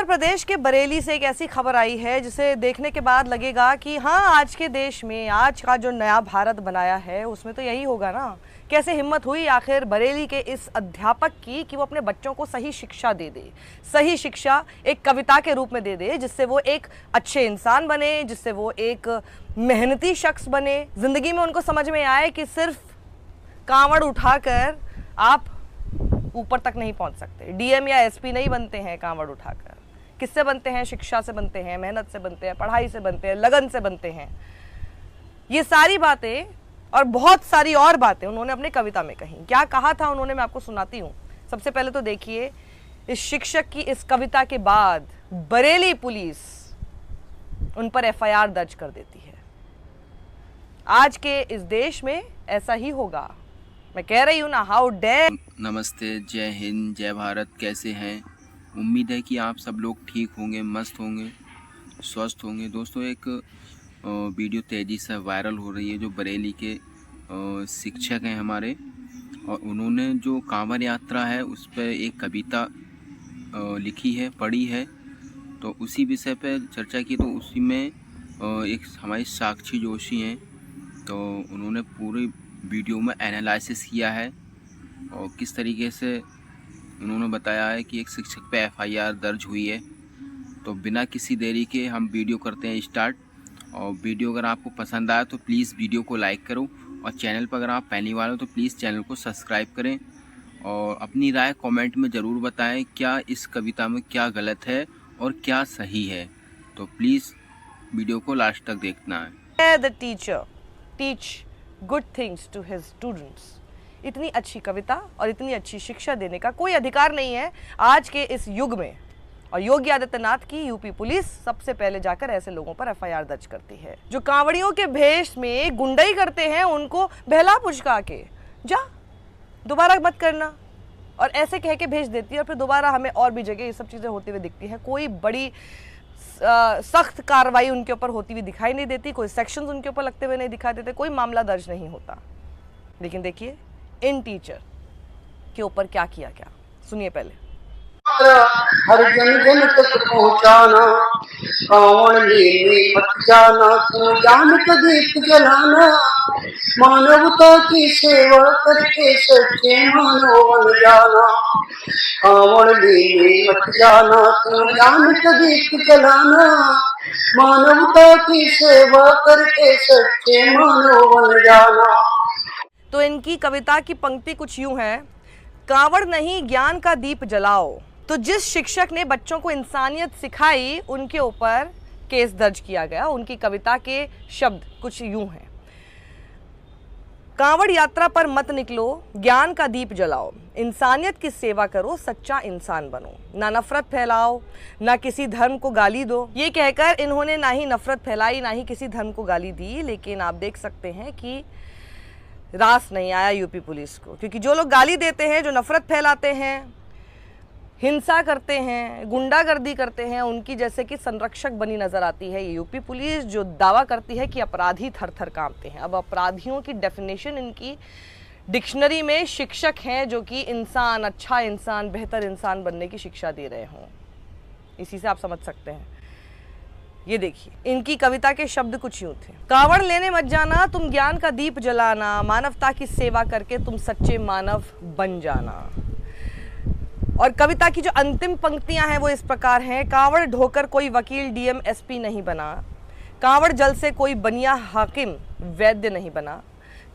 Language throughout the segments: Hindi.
उत्तर प्रदेश के बरेली से एक ऐसी खबर आई है जिसे देखने के बाद लगेगा कि हाँ, आज के देश में आज का जो नया भारत बनाया है उसमें तो यही होगा ना। कैसे हिम्मत हुई आखिर बरेली के इस अध्यापक की कि वो अपने बच्चों को सही शिक्षा दे दे, सही शिक्षा एक कविता के रूप में दे दे, जिससे वो एक अच्छे इंसान बने, जिससे वो एक मेहनती शख्स बने, जिंदगी में उनको समझ में आए कि सिर्फ कांवड़ उठाकर आप ऊपर तक नहीं पहुंच सकते। डीएम या एसपी नहीं बनते हैं कांवड़ उठाकर। किससे बनते हैं? शिक्षा से बनते हैं, मेहनत से बनते हैं, पढ़ाई से बनते हैं, लगन से बनते हैं। ये सारी बातें और बहुत सारी और बातें उन्होंने अपने कविता में कही। क्या कहा था उन्होंने, मैं आपको सुनाती हूँ। सबसे पहले तो देखिए, इस शिक्षक की इस कविता के बाद बरेली पुलिस उन पर एफआईआर दर्ज कर देती है। आज के इस देश में ऐसा ही होगा, मैं कह रही हूँ ना। How dare. नमस्ते, जय हिंद, जय भारत। कैसे हैं? उम्मीद है कि आप सब लोग ठीक होंगे, मस्त होंगे, स्वस्थ होंगे। दोस्तों, एक वीडियो तेज़ी से वायरल हो रही है जो बरेली के शिक्षक हैं हमारे, और उन्होंने जो कांवड़ यात्रा है उस पर एक कविता लिखी है, पढ़ी है। तो उसी विषय पर चर्चा की। तो उसी में एक हमारी साक्षी जोशी हैं, तो उन्होंने पूरी वीडियो में एनालिसिस किया है और किस तरीके से उन्होंने बताया है कि एक शिक्षक पे एफआईआर दर्ज हुई है। तो बिना किसी देरी के हम वीडियो करते हैं स्टार्ट। और वीडियो अगर आपको पसंद आए तो प्लीज़ वीडियो को लाइक करो, और चैनल पर अगर आप पहली बार हो तो प्लीज़ चैनल को सब्सक्राइब करें, और अपनी राय कमेंट में ज़रूर बताएं क्या इस कविता में क्या गलत है और क्या सही है। तो प्लीज़ वीडियो को लास्ट तक देखना है। The teacher teach good things to his students. इतनी अच्छी कविता और इतनी अच्छी शिक्षा देने का कोई अधिकार नहीं है आज के इस युग में। और योगी आदित्यनाथ की यूपी पुलिस सबसे पहले जाकर ऐसे लोगों पर एफआईआर दर्ज करती है जो कांवड़ियों के भेष में गुंडाई करते हैं। उनको बहला पुचका के जा, दोबारा मत करना, और ऐसे कह के भेज देती है। और फिर दोबारा हमें और भी जगह ये सब चीज़ें होती हुई दिखती हैं। कोई बड़ी सख्त कार्रवाई उनके ऊपर होती हुई दिखाई नहीं देती, कोई सेक्शंस उनके ऊपर लगते हुए नहीं दिखाई देते, कोई मामला दर्ज नहीं होता। लेकिन देखिए इन टीचर के ऊपर क्या किया गया, सुनिए पहले। हर जन जन तक पहुँचाना, कांवड़ लेने मत जाना, तू ज्ञान का दीप जलाना, मानवता की सेवा करके सच्चे मानव बन जाना। कांवड़ लेने मत जाना, तू ज्ञान का दीप जलाना, मानवता की सेवा करके सच्चे मानव बन जाना। तो इनकी कविता की पंक्ति कुछ यूं है, कांवड़ नहीं ज्ञान का दीप जलाओ। तो जिस शिक्षक ने बच्चों को इंसानियत सिखाई उनके ऊपर केस दर्ज किया गया। उनकी कविता के शब्द कुछ यूं हैं, कांवड़ यात्रा पर मत निकलो, ज्ञान का दीप जलाओ, इंसानियत की सेवा करो, सच्चा इंसान बनो, ना नफरत फैलाओ, ना किसी धर्म को गाली दो। ये कहकर इन्होंने ना ही नफरत फैलाई, ना ही किसी धर्म को गाली दी। लेकिन आप देख सकते हैं कि रास नहीं आया यूपी पुलिस को, क्योंकि जो लोग गाली देते हैं, जो नफरत फैलाते हैं, हिंसा करते हैं, गुंडागर्दी करते हैं, उनकी जैसे कि संरक्षक बनी नजर आती है ये यूपी पुलिस, जो दावा करती है कि अपराधी थर थर कांपते हैं। अब अपराधियों की डेफिनेशन इनकी डिक्शनरी में शिक्षक हैं जो कि इंसान, अच्छा इंसान, बेहतर इंसान बनने की शिक्षा दे रहे हों। इसी से आप समझ सकते हैं। ये देखिए इनकी कविता के शब्द कुछ यूं थे, कांवड़ लेने मत जाना, तुम ज्ञान का दीप जलाना, मानवता की सेवा करके तुम सच्चे मानव बन जाना। और कविता की जो अंतिम पंक्तियां हैं वो इस प्रकार हैं, कांवड़ ढोकर कोई वकील डीएम एसपी नहीं बना, कांवड़ जल से कोई बनिया हाकिम वैद्य नहीं बना,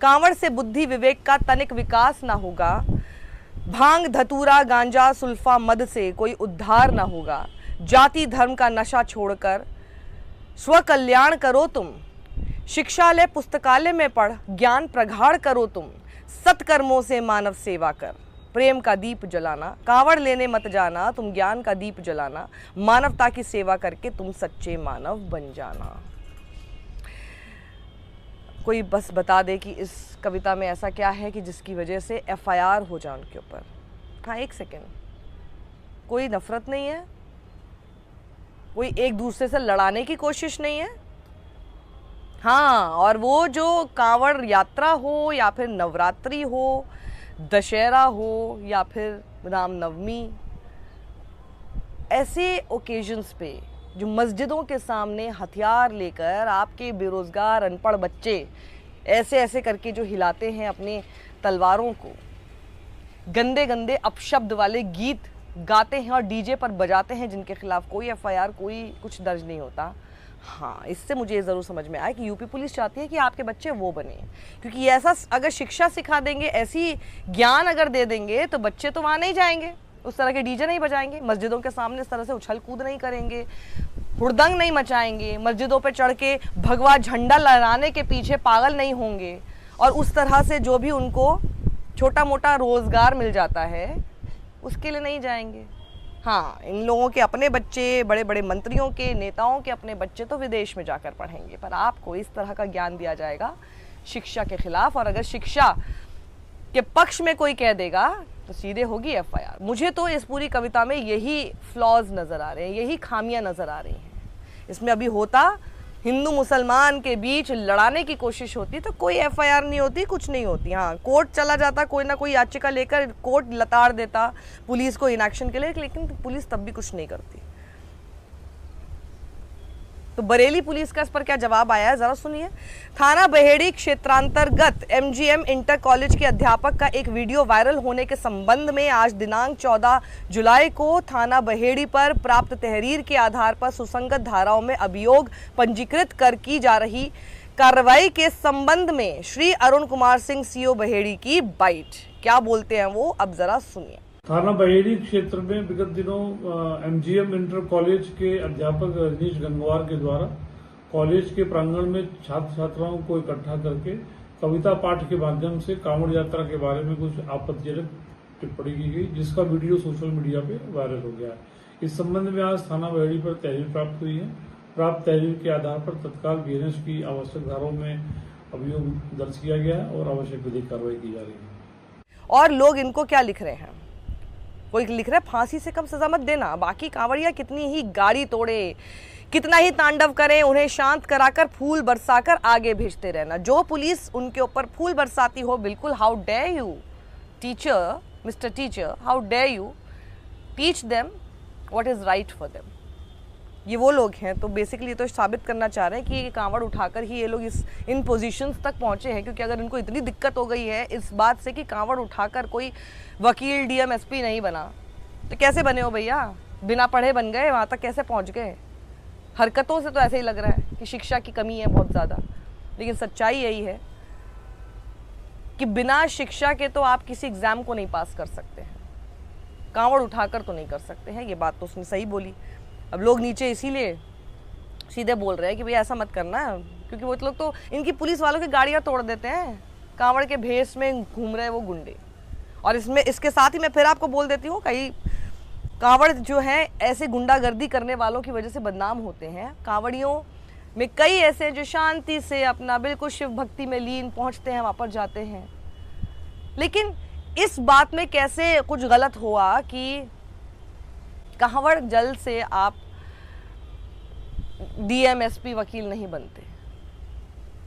कांवड़ से बुद्धि विवेक का तनिक विकास ना होगा, भांग धतूरा गांजा सुल्फा मद से कोई उद्धार ना होगा, जाति धर्म का नशा छोड़कर स्व कल्याण करो तुम, शिक्षालय पुस्तकालय में पढ़ ज्ञान प्रगाढ़ करो तुम, सत्कर्मों से मानव सेवा कर, प्रेम का दीप जलाना, कांवड़ लेने मत जाना, तुम ज्ञान का दीप जलाना, मानवता की सेवा करके तुम सच्चे मानव बन जाना। कोई बस बता दे कि इस कविता में ऐसा क्या है कि जिसकी वजह से एफआईआर हो जाए उनके ऊपर। हाँ, एक सेकेंड, कोई नफरत नहीं है, कोई एक दूसरे से लड़ाने की कोशिश नहीं है। हाँ, और वो जो कांवड़ यात्रा हो या फिर नवरात्रि हो, दशहरा हो या फिर रामनवमी, ऐसे ओकेजन्स पे जो मस्जिदों के सामने हथियार लेकर आपके बेरोज़गार अनपढ़ बच्चे ऐसे ऐसे करके जो हिलाते हैं अपने तलवारों को, गंदे गंदे अपशब्द वाले गीत गाते हैं और डीजे पर बजाते हैं, जिनके खिलाफ कोई एफआईआर कोई कुछ दर्ज नहीं होता। हाँ, इससे मुझे ये ज़रूर समझ में आया कि यूपी पुलिस चाहती है कि आपके बच्चे वो बने, क्योंकि ऐसा अगर शिक्षा सिखा देंगे, ऐसी ज्ञान अगर दे देंगे तो बच्चे तो वहाँ नहीं जाएंगे, उस तरह के डीजे नहीं बजाएंगे, मस्जिदों के सामने इस तरह से उछल कूद नहीं करेंगे, हुड़दंग नहीं मचाएंगे, मस्जिदों पर चढ़ के भगवा झंडा लहराने के पीछे पागल नहीं होंगे, और उस तरह से जो भी उनको छोटा मोटा रोज़गार मिल जाता है उसके लिए नहीं जाएंगे। हाँ, इन लोगों के अपने बच्चे, बड़े बड़े मंत्रियों के, नेताओं के अपने बच्चे तो विदेश में जाकर पढ़ेंगे, पर आपको इस तरह का ज्ञान दिया जाएगा शिक्षा के खिलाफ, और अगर शिक्षा के पक्ष में कोई कह देगा तो सीधे होगी एफआईआर। मुझे तो इस पूरी कविता में यही फ्लॉज नज़र आ रहे हैं, यही खामियां नज़र आ रही हैं। इसमें अभी होता हिंदू मुसलमान के बीच लड़ाने की कोशिश होती तो कोई एफआईआर नहीं होती, कुछ नहीं होती। हाँ, कोर्ट चला जाता, कोई ना कोई याचिका लेकर कोर्ट लताड़ देता पुलिस को इनएक्शन के लिए, लेकिन पुलिस तब भी कुछ नहीं करती। तो बरेली पुलिस का इस पर क्या जवाब आया है, जरा सुनिए। थाना बहेड़ी क्षेत्रांतर्गत एमजीएम इंटर कॉलेज के अध्यापक का एक वीडियो वायरल होने के संबंध में आज दिनांक 14 जुलाई को थाना बहेड़ी पर प्राप्त तहरीर के आधार पर सुसंगत धाराओं में अभियोग पंजीकृत कर की जा रही कार्रवाई के संबंध में श्री अरुण कुमार सिंह सीओ बहेड़ी की बाइट। क्या बोलते हैं वो, अब जरा सुनिए। थाना बहेड़ी क्षेत्र में विगत दिनों एमजीएम इंटर कॉलेज के अध्यापक रजनीश गंगवार के द्वारा कॉलेज के प्रांगण में छात्र छात्राओं को इकट्ठा करके कविता पाठ के माध्यम से कांवड़ यात्रा के बारे में कुछ आपत्तिजनक टिप्पणी की गई, जिसका वीडियो सोशल मीडिया पे वायरल हो गया है। इस संबंध में आज थाना बहेड़ी पर तहरीर प्राप्त हुई है। प्राप्त तहरीर के आधार पर तत्काल बीएनएस की आवश्यक धाराओं में अभियोग दर्ज किया गया है और आवश्यक विधिक कार्रवाई की जा रही है। और लोग इनको क्या लिख रहे हैं, कोई लिख रहा है फांसी से कम सजा मत देना। बाकी कांवड़िया कितनी ही गाड़ी तोड़े, कितना ही तांडव करें, उन्हें शांत कराकर फूल बरसाकर आगे भेजते रहना। जो पुलिस उनके ऊपर फूल बरसाती हो, बिल्कुल how dare you teacher, mister teacher, how dare you teach them what is right for them. ये वो लोग हैं। तो बेसिकली तो साबित करना चाह रहे हैं कि ये कांवड़ उठाकर ही ये लोग इन पोजीशंस तक पहुंचे हैं, क्योंकि अगर इनको इतनी दिक्कत हो गई है इस बात से कि कांवड़ उठाकर कोई वकील डीएम एसपी नहीं बना, तो कैसे बने हो भैया? बिना पढ़े बन गए, वहाँ तक कैसे पहुँच गए? हरकतों से तो ऐसे ही लग रहा है कि शिक्षा की कमी है बहुत ज़्यादा, लेकिन सच्चाई यही है कि बिना शिक्षा के तो आप किसी एग्ज़ाम को नहीं पास कर सकते हैं, कांवड़ उठाकर तो नहीं कर सकते हैं। ये बात तो उसने सही बोली। अब लोग नीचे इसीलिए सीधे बोल रहे हैं कि भैया ऐसा मत करना, क्योंकि वो लोग तो इनकी पुलिस वालों की गाड़ियां तोड़ देते हैं, कांवड़ के भेष में घूम रहे वो गुंडे। और इसमें इसके साथ ही मैं फिर आपको बोल देती हूँ, कई कांवड़ जो हैं ऐसे गुंडागर्दी करने वालों की वजह से बदनाम होते हैं। कांवड़ियों में कई ऐसे हैं जो शांति से अपना बिल्कुल शिव भक्ति में लीन पहुँचते हैं, वापस जाते हैं। लेकिन इस बात में कैसे कुछ गलत हुआ कि कांवड़ जल से आप डीएम एसपी वकील नहीं बनते।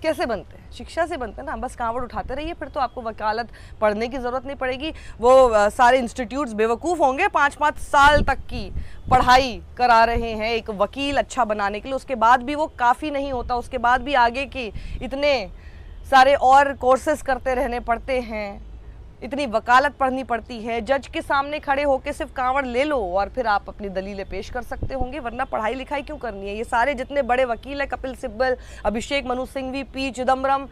कैसे बनते हैं? शिक्षा से बनते हैं ना। बस कांवड़ उठाते रहिए, फिर तो आपको वकालत पढ़ने की ज़रूरत नहीं पड़ेगी। वो सारे इंस्टीट्यूट्स बेवकूफ़ होंगे 5-5 साल तक की पढ़ाई करा रहे हैं एक वकील अच्छा बनाने के लिए, उसके बाद भी वो काफ़ी नहीं होता, उसके बाद भी आगे के इतने सारे और कोर्सेज करते रहने पड़ते हैं, इतनी वकालत पढ़नी पड़ती है। जज के सामने खड़े होकर सिर्फ कांवड़ ले लो और फिर आप अपनी दलीलें पेश कर सकते होंगे, वरना पढ़ाई लिखाई क्यों करनी है? ये सारे जितने बड़े वकील हैं, कपिल सिब्बल, अभिषेक मनु सिंघवी, पी चिदम्बरम,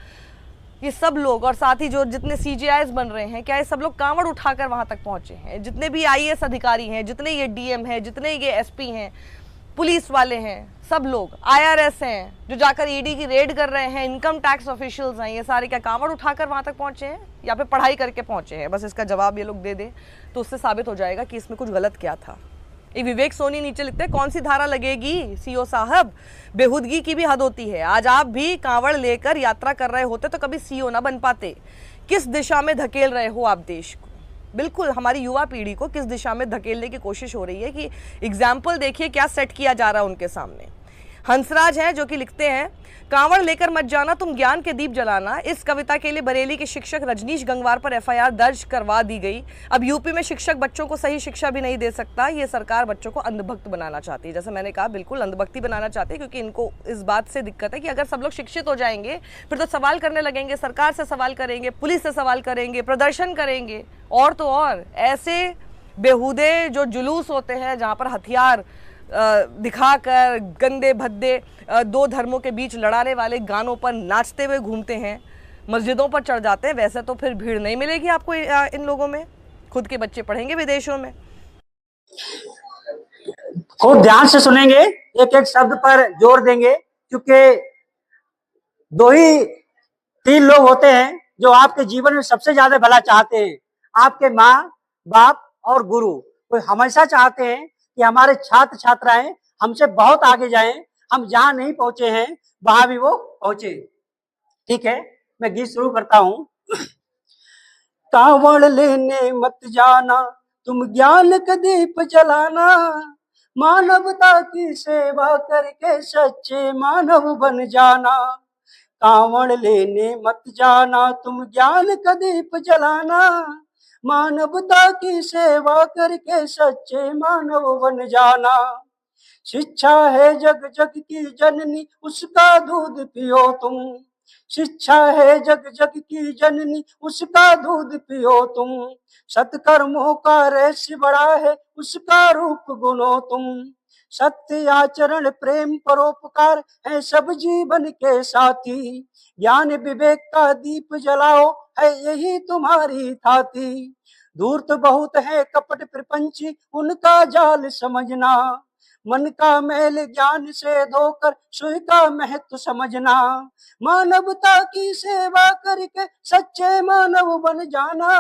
ये सब लोग, और साथ ही जो जितने CJIs बन रहे हैं, क्या ये सब लोग कांवड़ उठाकर वहाँ तक पहुँचे हैं? जितने भी IAS अधिकारी हैं, जितने ये DM हैं, जितने ये SP हैं, पुलिस वाले हैं, सब लोग IRS हैं जो जाकर ED की रेड कर रहे हैं, इनकम टैक्स ऑफिशियल्स हैं, ये सारे क्या कांवड़ उठाकर वहाँ तक पहुँचे हैं या फिर पढ़ाई करके पहुँचे हैं? बस इसका जवाब ये लोग दे दें तो उससे साबित हो जाएगा कि इसमें कुछ गलत क्या था। ये विवेक सोनी नीचे लिखते हैं, कौन सी धारा लगेगी CO साहब? बेहुदगी की भी हद होती है। आज आप भी कांवड़ लेकर यात्रा कर रहे होते तो कभी CO ना बन पाते। किस दिशा में धकेल रहे हो आप देश को? बिल्कुल हमारी युवा पीढ़ी को किस दिशा में धकेलने की कोशिश हो रही है कि एग्जाम्पल देखिए क्या सेट किया जा रहा है उनके सामने। हंसराज हैं जो कि लिखते हैं, कांवड़ लेकर मत जाना तुम ज्ञान के दीप जलाना। इस कविता के लिए बरेली के शिक्षक रजनीश गंगवार पर एफआईआर दर्ज करवा दी गई। अब यूपी में शिक्षक बच्चों को सही शिक्षा भी नहीं दे सकता। ये सरकार बच्चों को अंधभक्त बनाना चाहती है। जैसे मैंने कहा, बिल्कुल अंधभक्ति बनाना चाहती है, क्योंकि इनको इस बात से दिक्कत है कि अगर सब लोग शिक्षित हो जाएंगे फिर तो सवाल करने लगेंगे, सरकार से सवाल करेंगे, पुलिस से सवाल करेंगे, प्रदर्शन करेंगे, और तो और ऐसे बेहूदे जो जुलूस होते हैं जहाँ पर हथियार दिखाकर गंदे भद्दे दो धर्मों के बीच लड़ाने वाले गानों पर नाचते हुए घूमते हैं, मस्जिदों पर चढ़ जाते हैं, वैसे तो फिर भीड़ नहीं मिलेगी आपको इन लोगों में। खुद के बच्चे पढ़ेंगे विदेशों में। खूब ध्यान से सुनेंगे, एक एक शब्द पर जोर देंगे, क्योंकि दो ही तीन लोग होते हैं जो आपके जीवन में सबसे ज्यादा भला चाहते हैं, आपके माँ बाप और गुरु। वो हमेशा चाहते हैं कि हमारे छात्र छात्राएं हमसे बहुत आगे जाएं, हम जहां नहीं पहुंचे हैं वहां भी वो पहुंचे। ठीक है, मैं गीत शुरू करता हूं। कांवड़ लेने मत जाना तुम ज्ञान का दीप जलाना, मानवता की सेवा करके सच्चे मानव बन जाना। कांवड़ लेने मत जाना तुम ज्ञान का दीप जलाना, मानवता की सेवा करके सच्चे मानव बन जाना। शिक्षा है जग जग की जननी उसका दूध पियो तुम, शिक्षा है जग जग की जननी उसका दूध पियो तुम। सत्कर्मों का रहस्य बड़ा है उसका रूप गुनो तुम, सत्य आचरण प्रेम परोपकार है सब जीवन के साथी। ज्ञान विवेक का दीप जलाओ है यही तुम्हारी थाती। दूर तो बहुत है कपट प्रपंची उनका जाल समझना, मन का मैल ज्ञान से धोकर सुई का महत्व समझना। मानवता की सेवा करके सच्चे मानव बन जाना,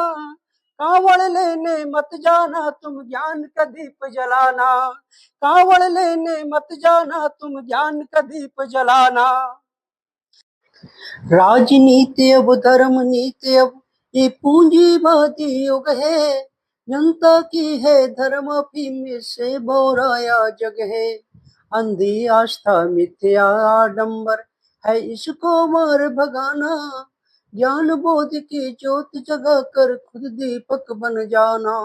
कांवड़ लेने मत जाना तुम ज्ञान का दीप जलाना, कांवड़ लेने मत जाना तुम ज्ञान का दीप जलाना। राजनीति अब धर्म नीति अब ये पूंजीवादी युग है, जनता की है धर्म अफीम से बोराया जग है। अंधी आस्था मिथ्या आडंबर है इसको मार भगाना, ज्ञान बोध की ज्योत जगा कर खुद दीपक बन जाना।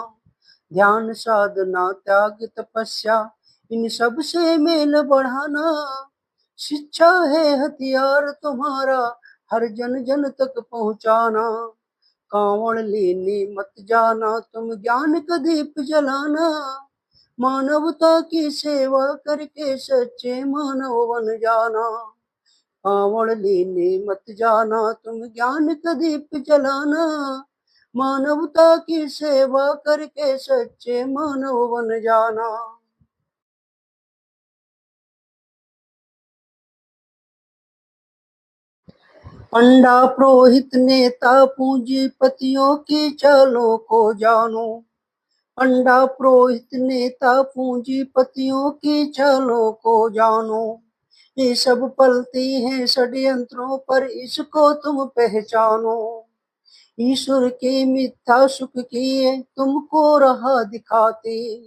ध्यान साधना त्याग तपस्या इन सब से मेल बढ़ाना, शिक्षा है हथियार तुम्हारा हर जन जन तक पहुंचाना। कांवड़ लेने मत जाना तुम ज्ञान का दीप जलाना, मानवता की सेवा करके सच्चे मानव बन जाना। कांवड़ लेने मत जाना तुम ज्ञान का दीप जलाना, मानवता की सेवा करके सच्चे मानव बन जाना। पंडा पुरोहित नेता पूंजीपतियों की चालों को जानो, पंडा पुरोहित नेता पूंजीपतियों की चालों को जानो। ये सब पलती हैं षड्यंत्रों पर इसको तुम पहचानो। ईश्वर के मिथ्या सुख किए तुमको राह दिखाते,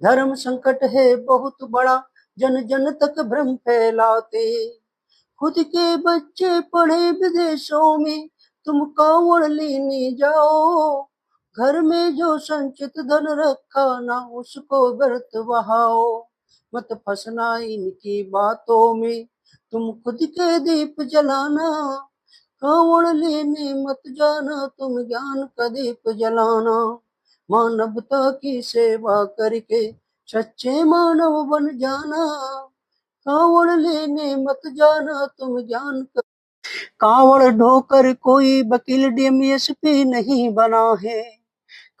धर्म संकट है बहुत बड़ा जन जन तक भ्रम फैलाते। खुद के बच्चे पढ़े विदेशों में तुम कांवड़ लेने जाओ, घर में जो संचित धन रखा ना उसको व्यर्थ बहाओ। मत फंसना इनकी बातों में तुम खुद के दीप जलाना, कांवड़ लेने मत जाना तुम ज्ञान का दीप जलाना। मानवता की सेवा करके सच्चे मानव बन जाना, कांवड़ लेने मत जाना तुम ज्ञान का। कांवड़ ढोकर कोई वकील डीएमएसपी नहीं बना है,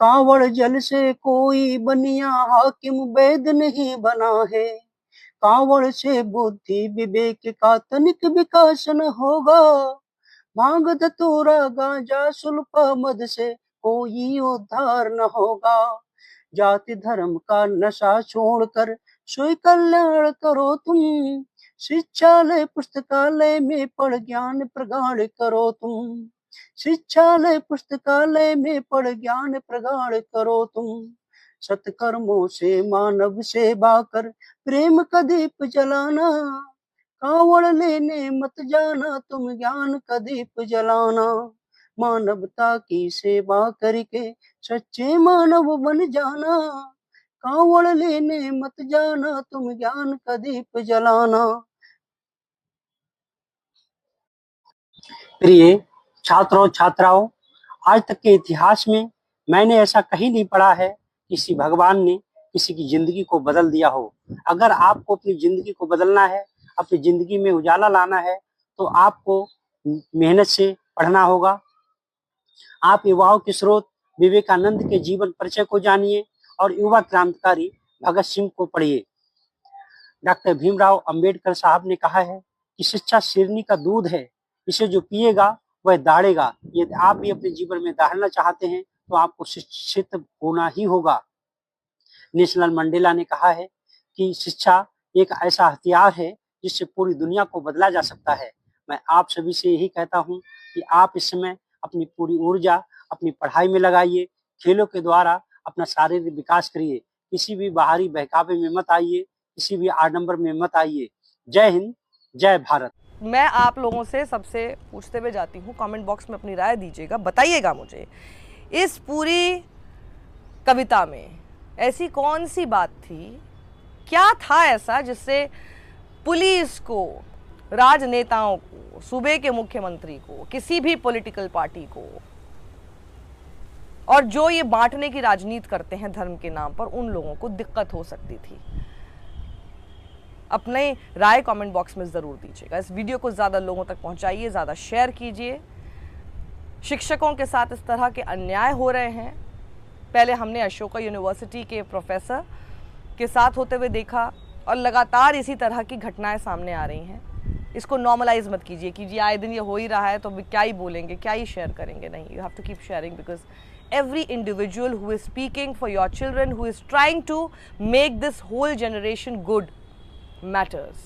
कांवड़ जल से कोई बनिया हाकिम वैद नहीं बना है। कांवड़ से बुद्धि विवेक का तनिक विकास न होगा, भांग धतूरा गांजा सुल्फा मद से कोई उद्धार न होगा। जाति धर्म का नशा छोड़कर स्वयं कल्याण करो तुम, शिक्षालय पुस्तकालय में पढ़ ज्ञान प्रगाढ़ करो तुम, शिक्षालय पुस्तकालय में पढ़ ज्ञान प्रगाढ़ करो तुम। सत्कर्मों से मानव सेवा कर प्रेम का दीप जलाना, कांवड़ लेने मत जाना तुम ज्ञान का दीप जलाना, मानवता की सेवा करके सच्चे मानव बन जाना, कांवड़ लेने मत जाना तुम ज्ञान का दीप जलाना। प्रिय छात्रों छात्राओं, आज तक के इतिहास में मैंने ऐसा कहीं नहीं पढ़ा है किसी भगवान ने किसी की जिंदगी को बदल दिया हो। अगर आपको अपनी जिंदगी को बदलना है, अपनी जिंदगी में उजाला लाना है, तो आपको मेहनत से पढ़ना होगा। आप युवाओं के स्रोत विवेकानंद के जीवन परिचय को जानिए और युवा क्रांतिकारी भगत सिंह को पढ़िए। डॉक्टर भीमराव अंबेडकर साहब ने कहा है कि शिक्षा शेरनी का दूध है, इसे जो पिएगा वह दाढ़ेगा। यदि आप भी अपने जीवन में दाढ़ना चाहते हैं तो आपको शिक्षित होना ही होगा। नेशनल मंडेला ने कहा है कि शिक्षा एक ऐसा हथियार है जिससे पूरी दुनिया को बदला जा सकता है। मैं आप सभी से यही कहता हूं कि आप इस समय अपनी पूरी ऊर्जा अपनी पढ़ाई में लगाइए, खेलों के द्वारा अपना शारीरिक विकास करिए, किसी भी बाहरी बहकावे में मत आइए, किसी भी आडंबर में मत आइए। जय हिंद, जय भारत। मैं आप लोगों से सबसे पूछते हुए जाती हूँ, कमेंट बॉक्स में अपनी राय दीजिएगा, बताइएगा मुझे इस पूरी कविता में ऐसी कौन सी बात थी, क्या था ऐसा जिससे पुलिस को, राजनेताओं को, सूबे के मुख्यमंत्री को, किसी भी पॉलिटिकल पार्टी को, और जो ये बांटने की राजनीति करते हैं धर्म के नाम पर, उन लोगों को दिक्कत हो सकती थी। अपने राय कमेंट बॉक्स में ज़रूर दीजिएगा। इस वीडियो को ज़्यादा लोगों तक पहुंचाइए, ज़्यादा शेयर कीजिए। शिक्षकों के साथ इस तरह के अन्याय हो रहे हैं। पहले हमने अशोका यूनिवर्सिटी के प्रोफेसर के साथ होते हुए देखा और लगातार इसी तरह की घटनाएं सामने आ रही हैं। इसको नॉर्मलाइज मत कीजिए कि जी आए दिन ये हो ही रहा है तो क्या ही बोलेंगे, क्या ही शेयर करेंगे। नहीं, you have to keep sharing because every individual who is speaking for your children, who is trying to make this whole generation good matters.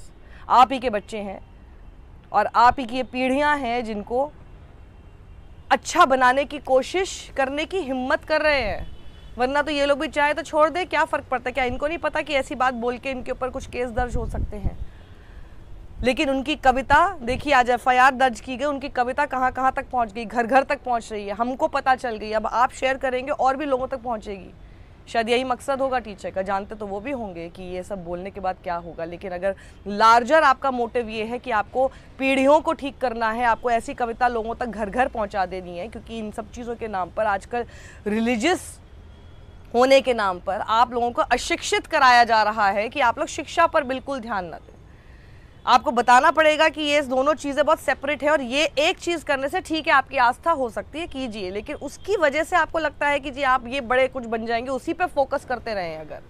आप ही के बच्चे हैं और आप ही की ये पीढ़ियां हैं जिनको अच्छा बनाने की कोशिश करने की हिम्मत कर रहे हैं। वरना तो ये लोग भी चाहे तो छोड़ दे, क्या फ़र्क पड़ता है? क्या इनको नहीं पता कि ऐसी बात बोल के इनके ऊपर कुछ केस दर्ज हो सकते हैं? लेकिन उनकी कविता देखिए, आज FIR दर्ज की गई, उनकी कविता कहाँ कहाँ तक पहुँच गई, घर घर तक पहुँच रही है, हमको पता चल गई। अब आप शेयर करेंगे और भी लोगों तक पहुँचेगी। शायद यही मकसद होगा टीचर का, जानते तो वो भी होंगे कि ये सब बोलने के बाद क्या होगा। लेकिन अगर लार्जर आपका मोटिव ये है कि आपको पीढ़ियों को ठीक करना है, आपको ऐसी कविता लोगों तक घर घर पहुँचा देनी है, क्योंकि इन सब चीज़ों के नाम पर आजकल रिलीजियस होने के नाम पर आप लोगों को अशिक्षित कराया जा रहा है कि आप लोग शिक्षा पर बिल्कुल ध्यान न दें। आपको बताना पड़ेगा कि ये दोनों चीज़ें बहुत सेपरेट है और ये एक चीज़ करने से ठीक है आपकी आस्था हो सकती है, कीजिए, लेकिन उसकी वजह से आपको लगता है कि जी आप ये बड़े कुछ बन जाएंगे, उसी पे फोकस करते रहें अगर,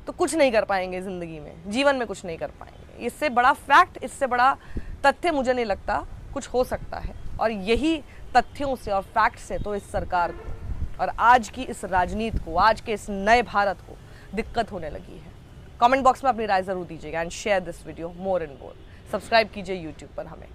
तो कुछ नहीं कर पाएंगे ज़िंदगी में, जीवन में कुछ नहीं कर पाएंगे। इससे बड़ा फैक्ट, इससे बड़ा तथ्य मुझे नहीं लगता कुछ हो सकता है। और यही तथ्यों से और फैक्ट से तो इस सरकार को और आज की इस राजनीति को, आज के इस नए भारत को दिक्कत होने लगी है। कमेंट बॉक्स में अपनी राय ज़रूर दीजिएगा and share this video more and more. Subscribe कीजिए यूट्यूब पर हमें।